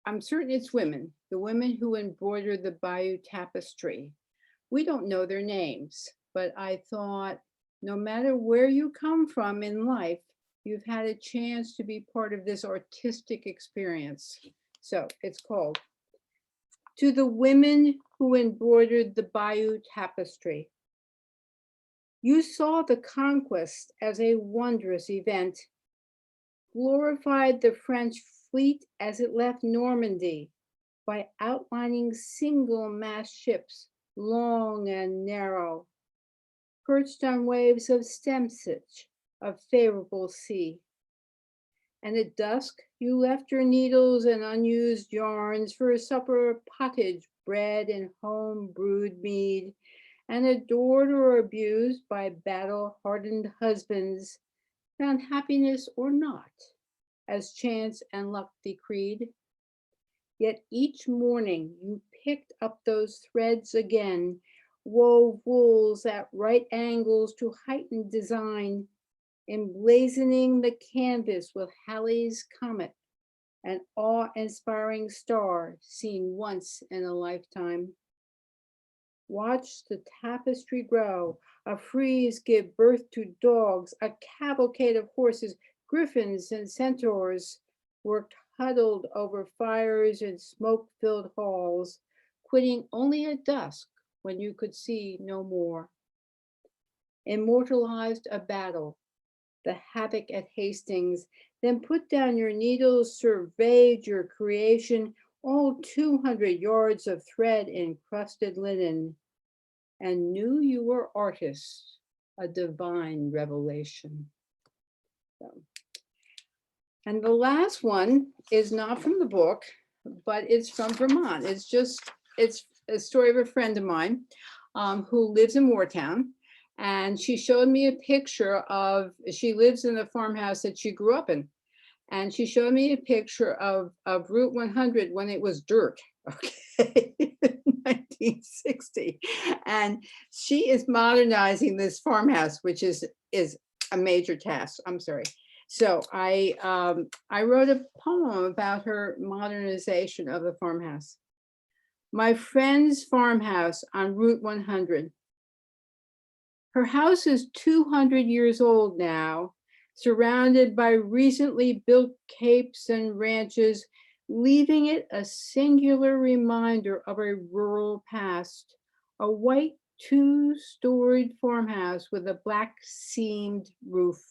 I'm certain it's women, the women who embroidered the Bayou Tapestry. We don't know their names, but I thought no matter where you come from in life, you've had a chance to be part of this artistic experience. So it's called To the Women Who Embroidered the Bayou Tapestry. You saw the conquest as a wondrous event, glorified the French fleet as it left Normandy by outlining single-mast ships, long and narrow, perched on waves of stem stitch of favorable sea. And at dusk, you left your needles and unused yarns for a supper of pottage, bread, and home-brewed mead, and adored or abused by battle-hardened husbands, found happiness or not, as chance and luck decreed. Yet each morning you picked up those threads again, wove wools at right angles to heighten design, emblazoning the canvas with Halley's Comet, an awe-inspiring star seen once in a lifetime. Watch the tapestry grow, a frieze give birth to dogs, a cavalcade of horses, griffins and centaurs worked huddled over fires in smoke-filled halls, quitting only at dusk when you could see no more. Immortalized a battle, the havoc at Hastings, then put down your needles, surveyed your creation, all 200 yards of thread encrusted linen, and knew you were artists, a divine revelation. So. And the last one is not from the book, but it's from Vermont. It's a story of a friend of mine who lives in Moortown. And she showed me a picture of, she lives in the farmhouse that she grew up in. And she showed me a picture of Route 100 when it was dirt, okay, 1960. And she is modernizing this farmhouse, which is a major task. I'm sorry. So I wrote a poem about her modernization of the farmhouse. My friend's farmhouse on Route 100. Her house is 200 years old now, surrounded by recently built capes and ranches, leaving it a singular reminder of a rural past, a white two-storied farmhouse with a black seamed roof.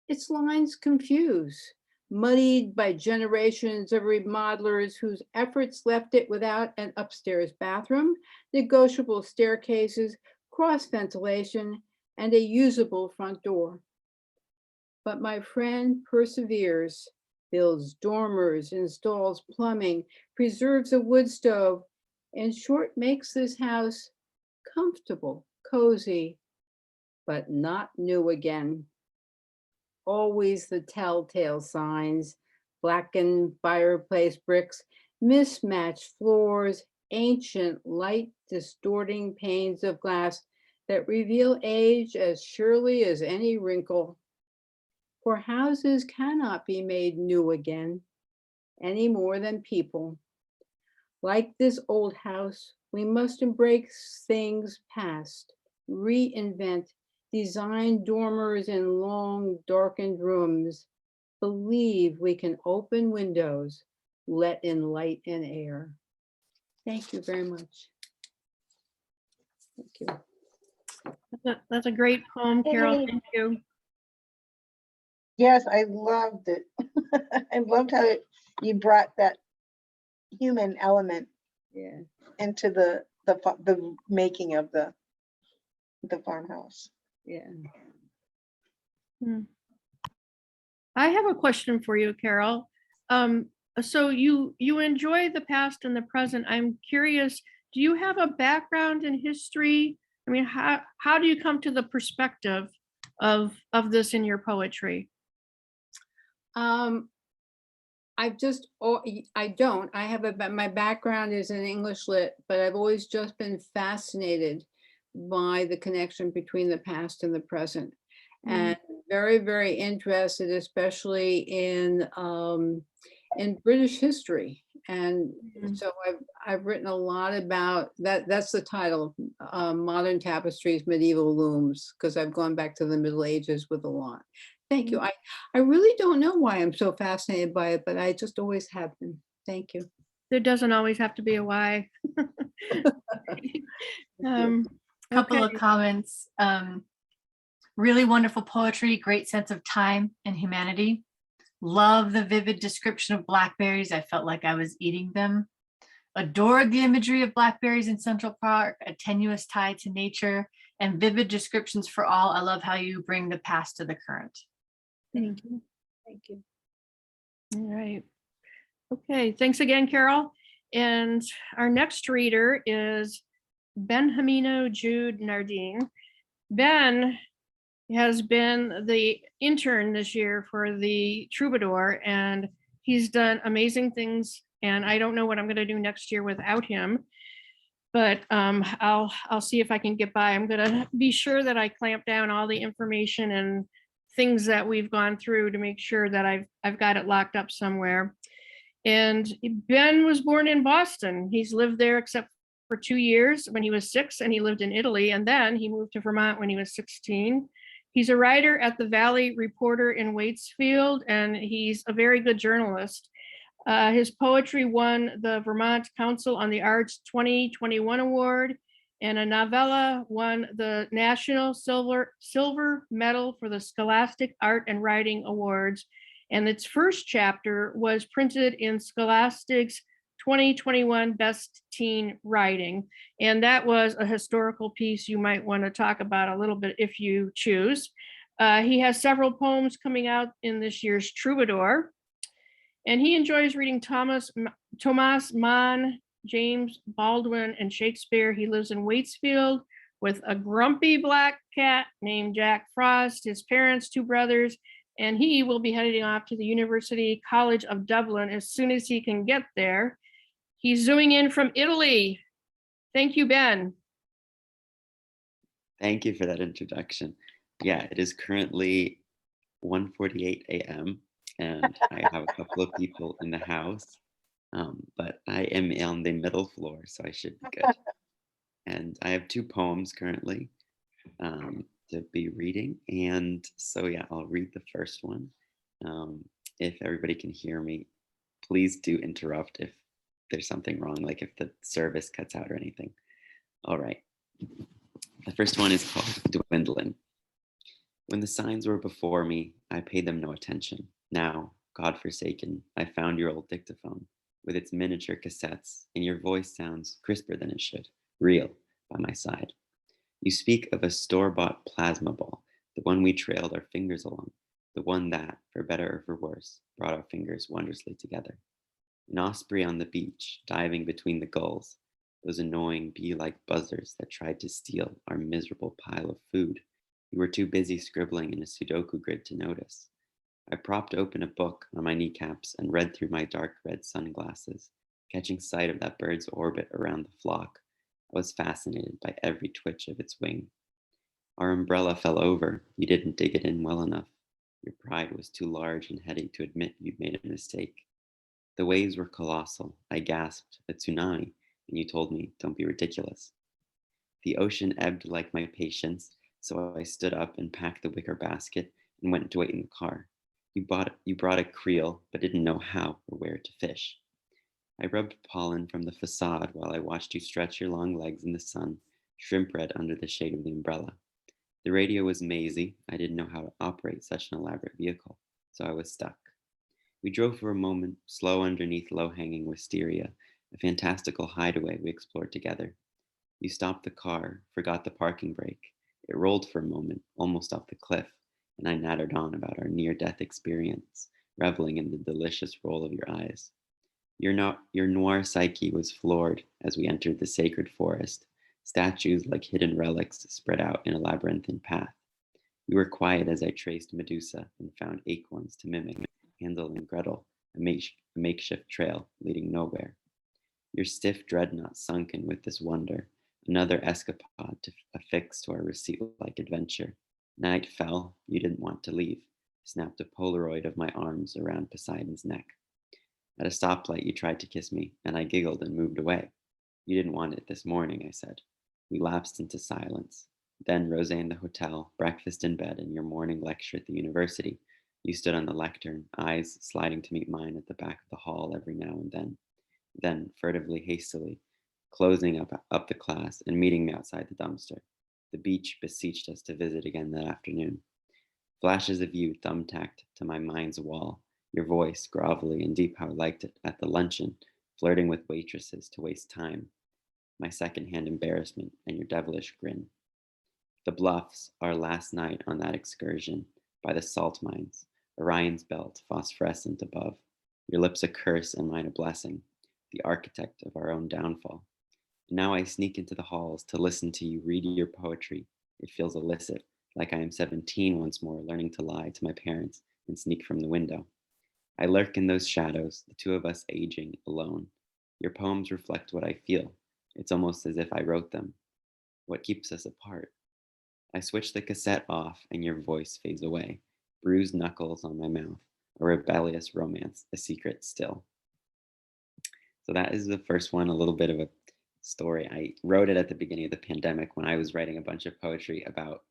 Its lines confuse, muddied by generations of remodelers whose efforts left it without an upstairs bathroom, negotiable staircases, cross ventilation, and a usable front door. But my friend perseveres, builds dormers, installs plumbing, preserves a wood stove, in short, makes this house comfortable, cozy, but not new again. Always the telltale signs, blackened fireplace bricks, mismatched floors, ancient light distorting panes of glass that reveal age as surely as any wrinkle. For houses cannot be made new again, any more than people. Like this old house, we must embrace things past, reinvent, design dormers in long darkened rooms, believe we can open windows, let in light and air. Thank you very much. Thank you. That's a great poem, Carol. Yay. Thank you. Yes, I loved it. I loved how you brought that human element Yeah. into the making of the farmhouse. Yeah. I have a question for you, Carol. So you enjoy the past and the present. I'm curious, do you have a background in history? I mean, how do you come to the perspective of this in your poetry? I have my background is in English lit, but I've always just been fascinated by the connection between the past and the present. And very, very interested, especially in British history. And so I've written a lot about that. That's the title, Modern Tapestries, Medieval Looms, because I've gone back to the Middle Ages with a lot. Thank you. I really don't know why I'm so fascinated by it, but I just always have been. Thank you. There doesn't always have to be a why. Couple of Okay. comments. Really wonderful poetry, great sense of time and humanity. Love the vivid description of blackberries. I felt like I was eating them. Adored the imagery of blackberries in Central Park, a tenuous tie to nature, and vivid descriptions for all. I love how you bring the past to the current. Thank you. Thank you. All right. Okay, thanks again, Carol. And our next reader is Ben Himino, Jude, Nardin. Ben has been the intern this year for the Troubadour, and he's done amazing things. And I don't know what I'm going to do next year without him, but I'll see if I can get by. I'm going to be sure that I clamp down all the information and things that we've gone through to make sure that I've got it locked up somewhere. And Ben was born in Boston. He's lived there except for 2 years when he was 6, and he lived in Italy. And then he moved to Vermont when he was 16. He's a writer at the Valley Reporter in Waitsfield, and he's a very good journalist. His poetry won the Vermont Council on the Arts 2021 award, and a novella won the National Silver Medal for the Scholastic Art and Writing Awards. And its first chapter was printed in Scholastic's 2021 Best Teen Writing. And that was a historical piece you might want to talk about a little bit if you choose. He has several poems coming out in this year's Troubadour. And he enjoys reading Thomas Mann, James Baldwin, and Shakespeare. He lives in Waitsfield with a grumpy black cat named Jack Frost, his parents, 2 brothers, and he will be heading off to the University College of Dublin as soon as he can get there. He's zooming in from Italy. Thank you, Ben. Thank you for that introduction. Yeah, it is currently 1:48 a.m. and I have a couple of people in the house, but I am on the middle floor, so I should be good. And I have 2 poems currently to be reading. And so, yeah, I'll read the first one. If everybody can hear me, please do interrupt if there's something wrong, like if the service cuts out or anything. All right. The first one is called Dwindling. When the signs were before me, I paid them no attention. Now, godforsaken, I found your old dictaphone with its miniature cassettes, and your voice sounds crisper than it should, real, by my side. You speak of a store-bought plasma ball, the one we trailed our fingers along, the one that, for better or for worse, brought our fingers wondrously together. An osprey on the beach, diving between the gulls, those annoying bee-like buzzers that tried to steal our miserable pile of food. You were too busy scribbling in a Sudoku grid to notice. I propped open a book on my kneecaps and read through my dark red sunglasses, catching sight of that bird's orbit around the flock. I was fascinated by every twitch of its wing. Our umbrella fell over. You didn't dig it in well enough. Your pride was too large and heady to admit you'd made a mistake. The waves were colossal. I gasped, a tsunami, and you told me, don't be ridiculous. The ocean ebbed like my patience, so I stood up and packed the wicker basket and went to wait in the car. You brought a creel, but didn't know how or where to fish. I rubbed pollen from the facade while I watched you stretch your long legs in the sun, shrimp red under the shade of the umbrella. The radio was mazy. I didn't know how to operate such an elaborate vehicle, so I was stuck. We drove for a moment, slow underneath low-hanging wisteria, a fantastical hideaway we explored together. You stopped the car, forgot the parking brake. It rolled for a moment, almost off the cliff, and I nattered on about our near-death experience, reveling in the delicious roll of your eyes. Your noir psyche was floored as we entered the sacred forest, statues like hidden relics spread out in a labyrinthine path. You were quiet as I traced Medusa and found acorns to mimic Hansel and Gretel, a makeshift trail leading nowhere. Your stiff dreadnought sunken with this wonder, another escapade to affix to our receipt-like adventure. Night fell, you didn't want to leave, snapped a Polaroid of my arms around Poseidon's neck. At a stoplight, you tried to kiss me, and I giggled and moved away. You didn't want it this morning, I said. We lapsed into silence. Then Rosé in the hotel, breakfast in bed, and your morning lecture at the university. You stood on the lectern, eyes sliding to meet mine at the back of the hall every now and then. Then, furtively, hastily, closing up the class and meeting me outside the dumpster. The beach beseeched us to visit again that afternoon. Flashes of you thumbtacked to my mind's wall, your voice, grovelly and deep how I liked it, at the luncheon, flirting with waitresses to waste time. My secondhand embarrassment and your devilish grin. The bluffs, our last night on that excursion, by the salt mines, Orion's belt phosphorescent above, your lips a curse and mine a blessing, the architect of our own downfall. And now I sneak into the halls to listen to you read your poetry. It feels illicit, like I am 17 once more, learning to lie to my parents and sneak from the window. I lurk in those shadows, the two of us aging alone. Your poems reflect what I feel. It's almost as if I wrote them. What keeps us apart? I switch the cassette off and your voice fades away. Bruised knuckles on my mouth, a rebellious romance, a secret still. So that is the first one, a little bit of a story. I wrote it at the beginning of the pandemic when I was writing a bunch of poetry about,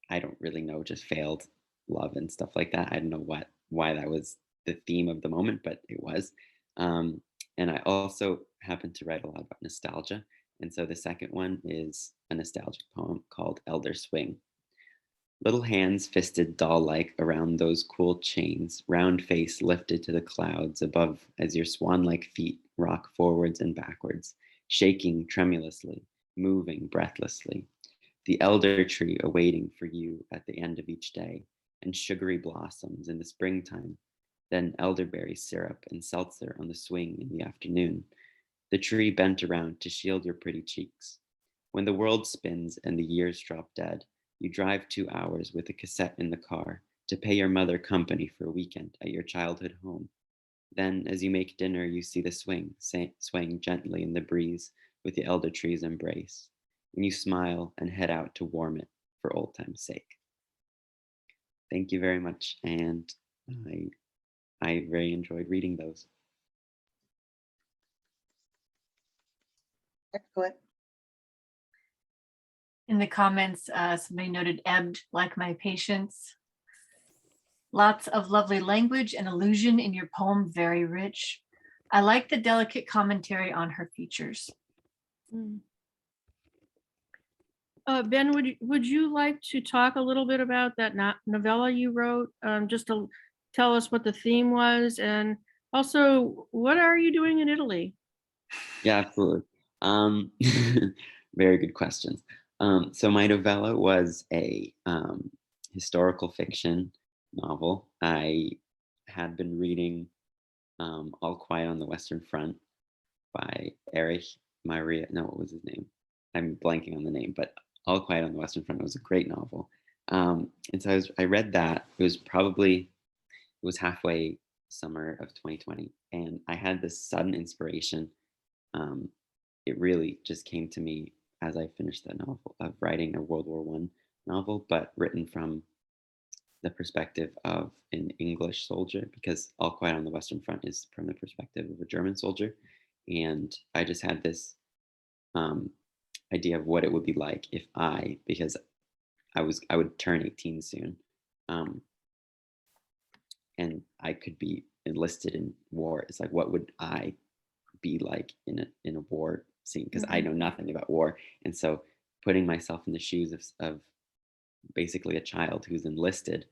I don't really know, just failed love and stuff like that. I don't know why that was the theme of the moment, but it was. And I also happen to write a lot about nostalgia. And so the second one is a nostalgic poem called Elder Swing. Little hands fisted doll-like around those cool chains, round face lifted to the clouds above as your swan-like feet rock forwards and backwards, shaking tremulously, moving breathlessly. The elder tree awaiting for you at the end of each day, and sugary blossoms in the springtime, then elderberry syrup and seltzer on the swing in the afternoon. The tree bent around to shield your pretty cheeks. When the world spins and the years drop dead, you drive 2 hours with a cassette in the car to pay your mother company for a weekend at your childhood home. Then, as you make dinner, you see the swing, swaying gently in the breeze with the elder tree's embrace. And you smile and head out to warm it for old time's sake. Thank you very much. And I very enjoyed reading those. Excellent. In the comments, somebody noted ebbed like my patience. Lots of lovely language and allusion in your poem, very rich. I like the delicate commentary on her features. Ben, would you like to talk a little bit about that novella you wrote, just to tell us what the theme was, and also what are you doing in Italy? Yeah, absolutely. Very good questions. So my novella was a historical fiction novel. I had been reading All Quiet on the Western Front by Erich Maria. No, what was his name? I'm blanking on the name, but All Quiet on the Western Front was a great novel. And so I read that. It was halfway summer of 2020, and I had this sudden inspiration. It really just came to me as I finished that novel of writing a World War I novel, but written from the perspective of an English soldier, because All Quiet on the Western Front is from the perspective of a German soldier. And I just had this idea of what it would be like if because I would turn 18 soon, and I could be enlisted in war. It's like, what would I be like in a war scene, because I know nothing about war. And so putting myself in the shoes of basically a child who's enlisted,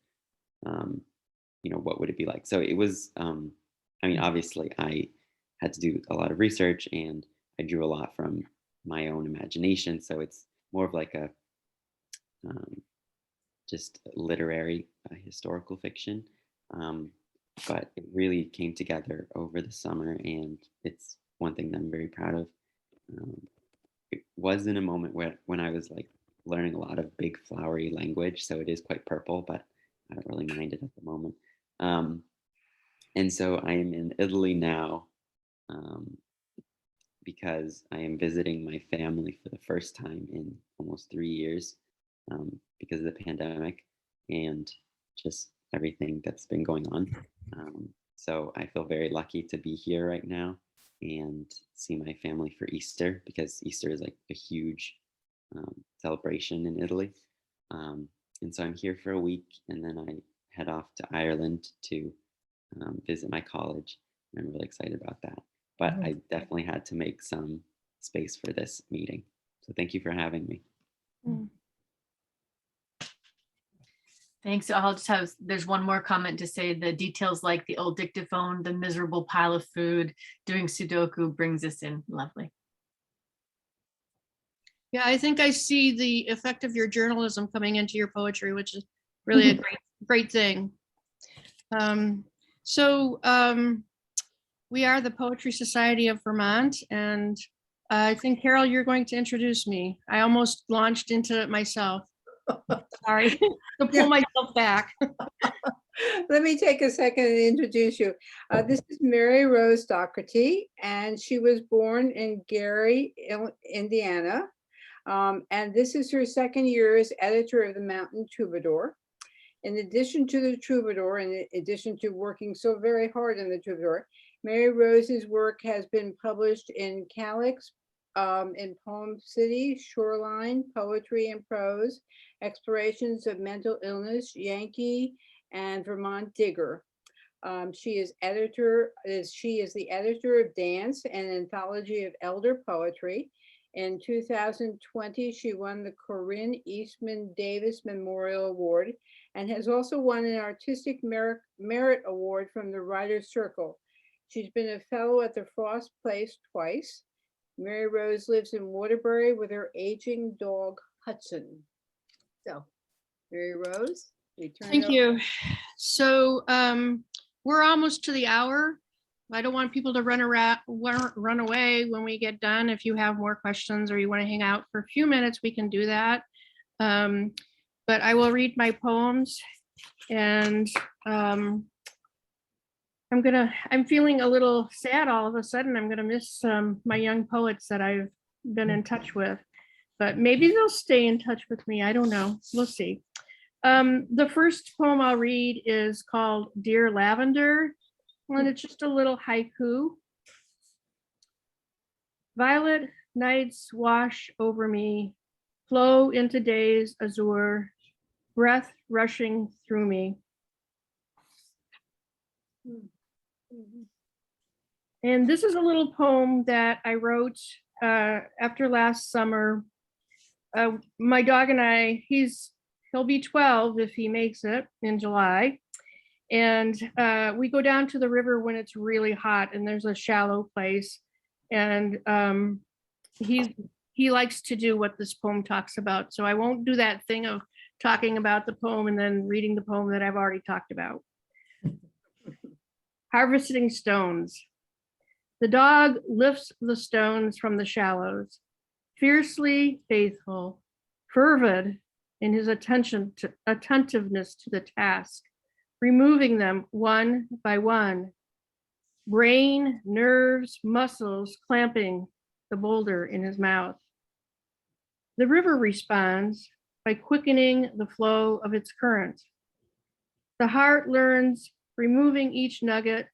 what would it be like? So it was, I mean, obviously I had to do a lot of research, and I drew a lot from my own imagination. So it's more of like a just literary historical fiction. But it really came together over the summer, and it's one thing that I'm very proud of. It was in a moment when I was like learning a lot of big flowery language, so it is quite purple, but I don't really mind it at the moment. And so I am in Italy now, because I am visiting my family for the first time in almost 3 years, because of the pandemic and just everything that's been going on. So I feel very lucky to be here right now and see my family for Easter, because Easter is like a huge celebration in Italy. And so I'm here for a week, and then I head off to Ireland to visit my college. I'm really excited about that. But I definitely had to make some space for this meeting. So thank you for having me. Thanks. So I'll just have, there's one more comment to say: the details like the old dictaphone, the miserable pile of food, doing Sudoku brings us in. Lovely. Yeah, I think I see the effect of your journalism coming into your poetry, which is really a great thing. We are the Poetry Society of Vermont, and I think, Carol, you're going to introduce me. I almost launched into it myself. Sorry, to pull myself back. Let me take a second and introduce you. This is Mary Rose Dougherty, and she was born in Gary, Indiana. And this is her second year as editor of the Mountain Troubadour. In addition to the Troubadour, in addition to working so very hard in the Troubadour, Mary Rose's work has been published in Kellogg-Hubbard, in PoemCity, Shoreline, Poetry and Prose, Explorations of Mental Illness, Yankee, and Vermont Digger. She is the editor of Dance, an anthology of elder poetry. In 2020, she won the Corinne Eastman Davis Memorial Award and has also won an Artistic Merit Award from the Writers Circle. She's been a fellow at the Frost Place twice. Mary Rose lives in Waterbury with her aging dog, Hudson. So, Mary Rose, Thank you. So we're almost to the hour. I don't want people to run away when we get done. If you have more questions or you want to hang out for a few minutes, we can do that. But I will read my poems, and I'm feeling a little sad all of a sudden. I'm gonna miss my young poets that I've been in touch with, but maybe they'll stay in touch with me. I don't know, we'll see. The first poem I'll read is called Dear Lavender, and it's just a little haiku. Violet nights wash over me, flow into days azure, breath rushing through me. And this is a little poem that I wrote after last summer. My dog and I, he'll be 12 if he makes it in July. And we go down to the river when it's really hot and there's a shallow place. And he likes to do what this poem talks about. So I won't do that thing of talking about the poem and then reading the poem that I've already talked about. Harvesting stones. The dog lifts the stones from the shallows, fiercely faithful, fervid in his attentiveness to the task, removing them one by one. Brain, nerves, muscles clamping the boulder in his mouth. The river responds by quickening the flow of its current. The heart learns, removing each nugget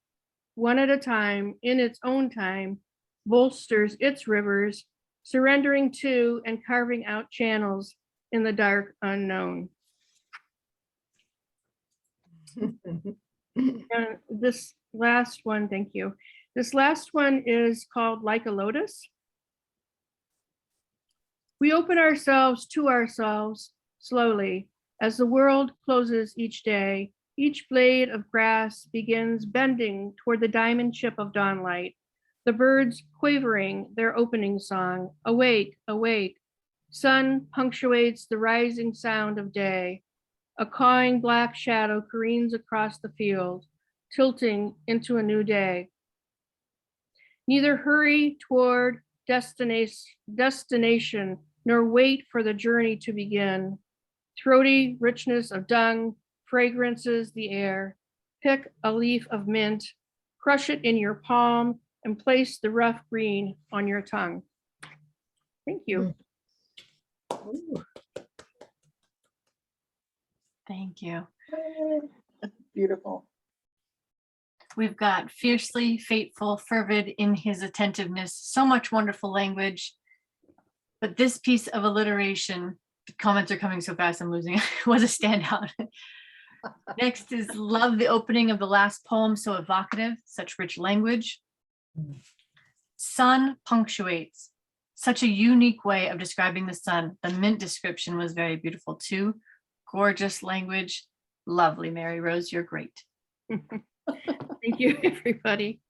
one at a time in its own time, bolsters its rivers, surrendering to and carving out channels in the dark unknown. This last one, thank you. This last one is called Like a Lotus. We open ourselves to ourselves slowly as the world closes each day. Each blade of grass begins bending toward the diamond chip of dawnlight. The birds quavering their opening song, awake, awake. Sun punctuates the rising sound of day. A cawing black shadow careens across the field, tilting into a new day. Neither hurry toward destination, nor wait for the journey to begin. Throaty richness of dung fragrances the air. Pick a leaf of mint, crush it in your palm, and place the rough green on your tongue. Thank you. Thank you. Beautiful. We've got fiercely fateful, fervid in his attentiveness, so much wonderful language. But this piece of alliteration, the comments are coming so fast, I'm losing it, was a standout. Next is love the opening of the last poem, so evocative, such rich language. Sun punctuates, such a unique way of describing the sun. The mint description was very beautiful too. Gorgeous language. Lovely, Mary Rose, you're great. Thank you, everybody.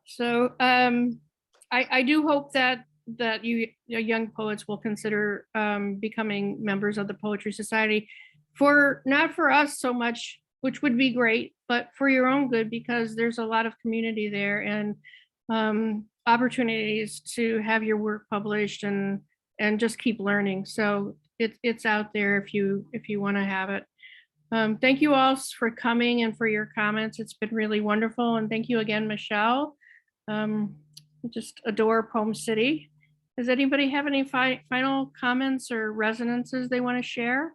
So I do hope that you young poets will consider becoming members of the Poetry Society, for not for us so much, which would be great, but for your own good, because there's a lot of community there and opportunities to have your work published and just keep learning. So it's out there if you want to have it. Thank you all for coming and for your comments. It's been really wonderful. And thank you again, Michelle. I just adore PoemCity. Does anybody have any final comments or resonances they want to share?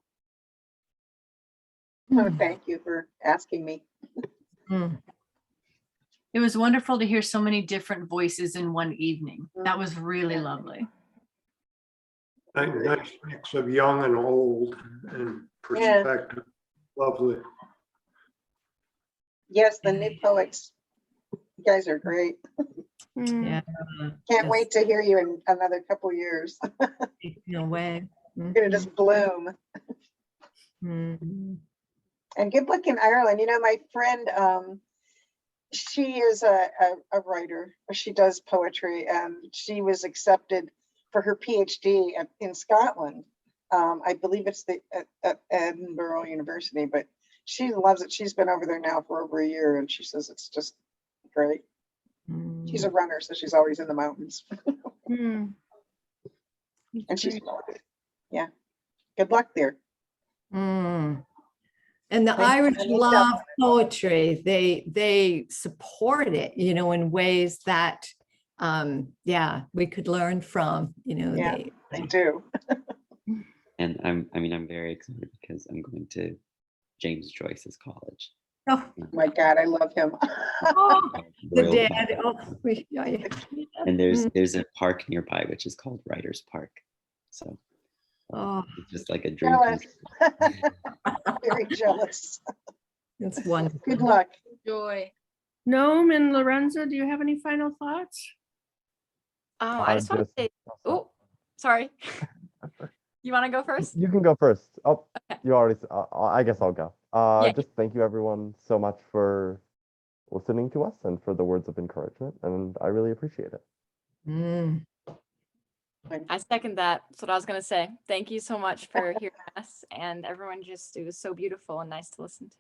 Oh, thank you for asking me. It was wonderful to hear so many different voices in one evening. That was really lovely. Nice mix of young and old and perspective. Lovely. Yes, the new poets. You guys are great. Yeah. Can't wait to hear you in another couple years. No way. You're gonna just bloom. Mhm. And good luck in Ireland. You know, my friend, she is a writer. She does poetry, and she was accepted for her PhD in Scotland. I believe it's at Edinburgh University, but she loves it. She's been over there now for over a year, and she says it's just great. She's a runner, so she's always in the mountains. And she's lovely. Yeah. Good luck there. And the Thank you. Irish And you love poetry. They support it, you know, in ways that, yeah, we could learn from, you know. Yeah, they do. And I'm very excited because I'm going to James Joyce's college. Oh my God, I love him. The Royal dad. College. Oh, And there's a park nearby which is called Writers Park. So it's just like a dream. Jealous. Very jealous. it's wonderful. Good luck. Joy. Noam and Lorenza, do you have any final thoughts? I just want to say, oh, sorry. You want to go first? You can go first. Oh, Okay. you already, I guess I'll go. Yeah. Just thank you everyone so much for listening to us and for the words of encouragement. And I really appreciate it. I second that. That's what I was going to say. Thank you so much for hearing us, and everyone it was so beautiful and nice to listen to.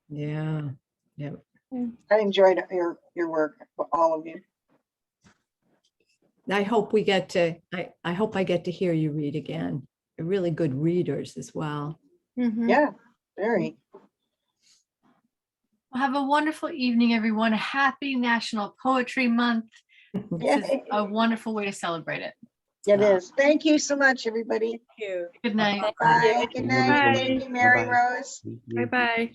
Yeah. Yeah. I enjoyed your work, all of you. I hope we get to, I hope I get to hear you read again. You're really good readers as well. Yeah, very. Well, have a wonderful evening, everyone. Happy National Poetry Month. This is a wonderful way to celebrate it. It is. Thank you so much, everybody. Thank you. Good night. Bye. Good night. Bye. Thank you, Mary Bye-bye. Rose. Bye-bye.